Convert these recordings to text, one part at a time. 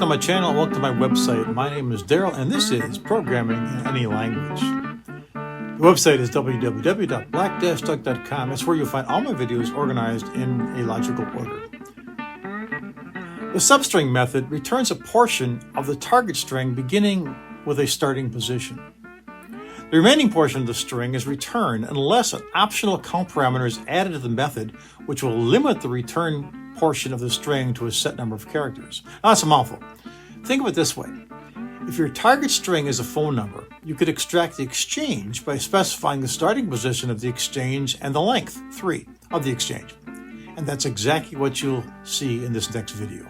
to my channel and welcome to my website. My name is Daryl and this is Programming in Any Language. The website is www.black-duck.com. That's where you'll find all my videos organized in a logical order. The substring method returns a portion of the target string beginning with a starting position. The remaining portion of the string is returned unless an optional count parameter is added to the method, which will limit the return portion of the string to a set number of characters. Now, that's a mouthful. Think of it this way. If your target string is a phone number, you could extract the exchange by specifying the starting position of the exchange and the length, 3, of the exchange. And that's exactly what you'll see in this next video.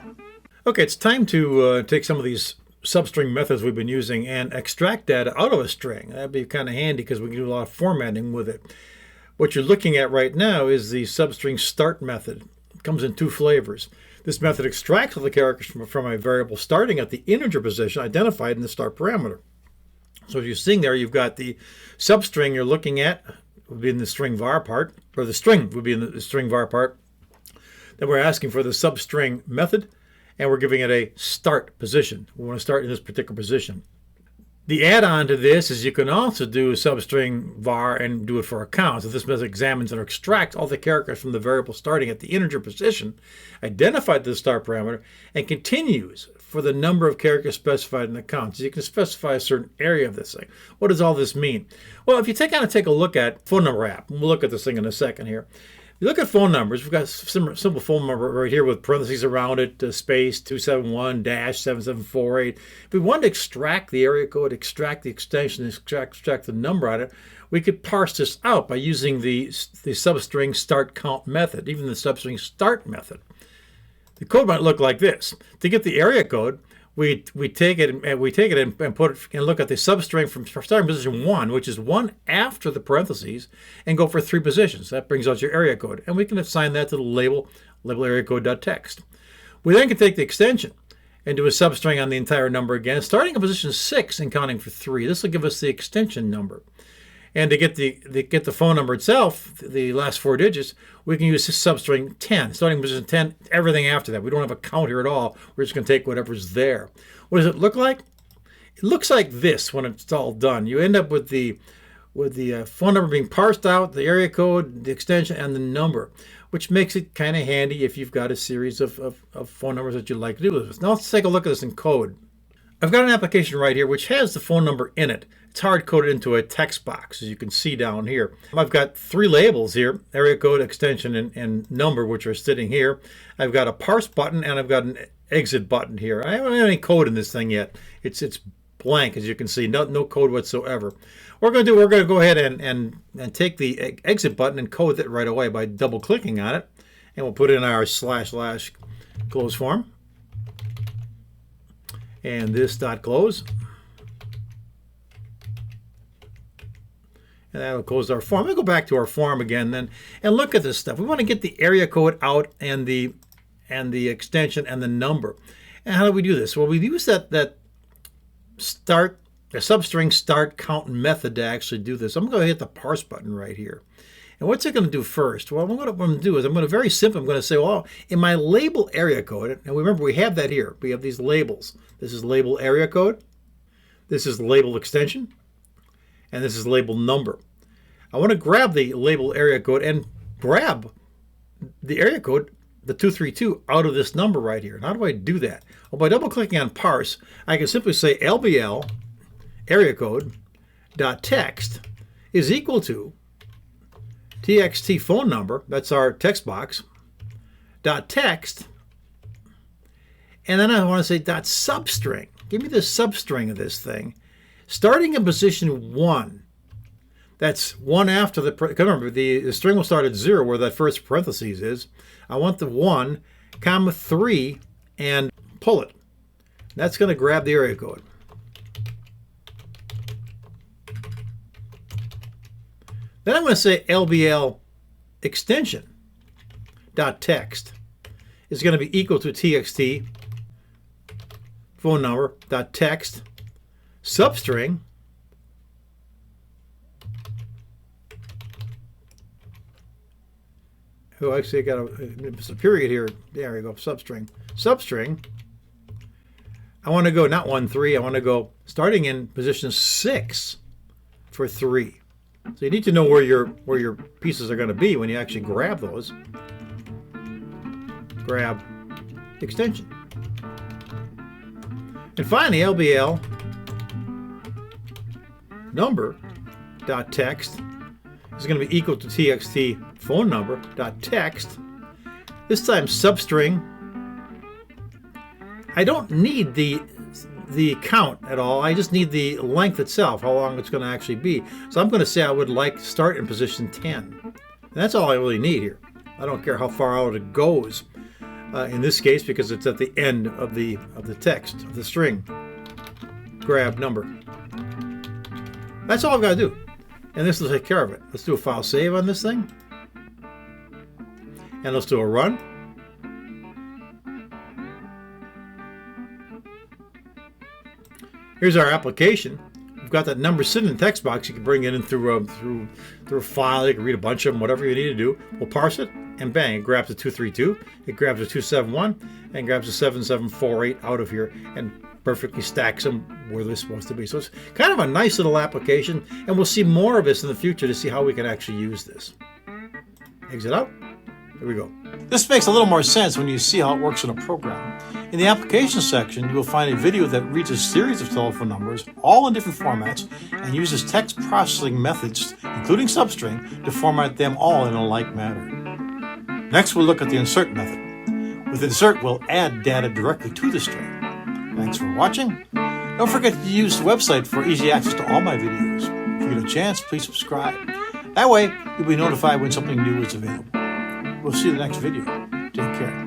Okay, it's time to take some of these substring methods we've been using and extract data out of a string. That'd be kind of handy because we can do a lot of formatting with it. What you're looking at right now is the substring start method. It comes in 2 flavors. This method extracts all the characters from a variable starting at the integer position identified in the start parameter. So as you're seeing there, you've got the substring you're looking at would be in the string var part, or the string would be in the string var part. Then we're asking for the substring method, and we're giving it a start position. We want to start in this particular position. The add-on to this is you can also do a substring var and do it for a count. So this method examines and extracts all the characters from the variable starting at the integer position, identified the start parameter, and continues for the number of characters specified in the count. So you can specify a certain area of this thing. What does all this mean? Well, if you take a look at phone number app, and we'll look at this thing in a second here. You look at phone numbers, we've got a simple phone number right here with parentheses around it, space 271-7748. If we wanted to extract the area code, extract the extension, extract the number out of it, we could parse this out by using the substring start count method, even the substring start method. The code might look like this. To get the area code, we take it and put it and look at the substring from starting position 1, which is 1 after the parentheses, and go for 3 positions. That brings out your area code, and we can assign that to the label area code.text. We then can take the extension and do a substring on the entire number again, starting at position 6 and counting for 3. This will give us the extension number. And to get the phone number itself, the last 4 digits, we can use substring 10. Starting position 10, everything after that. We don't have a count here at all. We're just going to take whatever's there. What does it look like? It looks like this when it's all done. You end up with the phone number being parsed out, the area code, the extension, and the number, which makes it kind of handy if you've got a series of phone numbers that you'd like to do with this. Now let's take a look at this in code. I've got an application right here which has the phone number in it. It's hard-coded into a text box, as you can see down here. I've got 3 labels here, area code, extension, and number, which are sitting here. I've got a parse button, and I've got an exit button here. I haven't had any code in this thing yet. It's blank, as you can see, no code whatsoever. We're going to go ahead and take the exit button and code it right away by double-clicking on it. And we'll put in our / close form. And this .close. And that'll close our form. We'll go back to our form again then and look at this stuff. We want to get the area code out and the extension and the number. And how do we do this? Well, we use that substring start count method to actually do this. I'm going to hit the parse button right here. And what's it going to do first? Well, what I'm going to do is I'm going to say, well, in my label area code, and remember we have that here. We have these labels. This is label area code. This is label extension. And this is label number. I want to grab the label area code and grab the area code, the 232, out of this number right here. And how do I do that? Well, by double-clicking on parse, I can simply say LBL area code dot text is equal to txt phone number, that's our text box, dot text, and then I want to say dot substring. Give me the substring of this thing. Starting in position 1, that's 1 after the, remember the string will start at 0 where that first parentheses is. I want the 1, comma 3, and pull it. That's going to grab the area code. Then I'm going to say LBL extension dot text is going to be equal to txt phone number dot text substring Oh, actually, I got a period here. There we go. Substring. Substring. I want to go not 1, 3. I want to go starting in position 6 for 3. So you need to know where your pieces are going to be when you actually grab those. Grab extension. And finally, LBL number dot text is going to be equal to txt phone number dot text. This time substring. I don't need the count at all. I just need the length itself, how long it's going to actually be. So I'm going to say I would like to start in position 10. And that's all I really need here. I don't care how far out it goes in this case, because it's at the end of the text, of the string. Grab number. That's all I've got to do. And this will take care of it. Let's do a file save on this thing. And let's do a run. Here's our application. We've got that number sitting in the text box. You can bring it in through a file. You can read a bunch of them, whatever you need to do. We'll parse it, and bang, it grabs a 232, it grabs a 271, and grabs a 7748 out of here, and perfectly stacks them where they're supposed to be. So it's kind of a nice little application, and we'll see more of this in the future to see how we can actually use this. Exit out. Here we go. This makes a little more sense when you see how it works in a program. In the application section, you will find a video that reads a series of telephone numbers, all in different formats, and uses text processing methods, including substring, to format them all in a like manner. Next, we'll look at the insert method. With insert, we'll add data directly to the string. Thanks for watching. Don't forget to use the website for easy access to all my videos. If you get a chance, please subscribe. That way, you'll be notified when something new is available. We'll see you in the next video. Take care.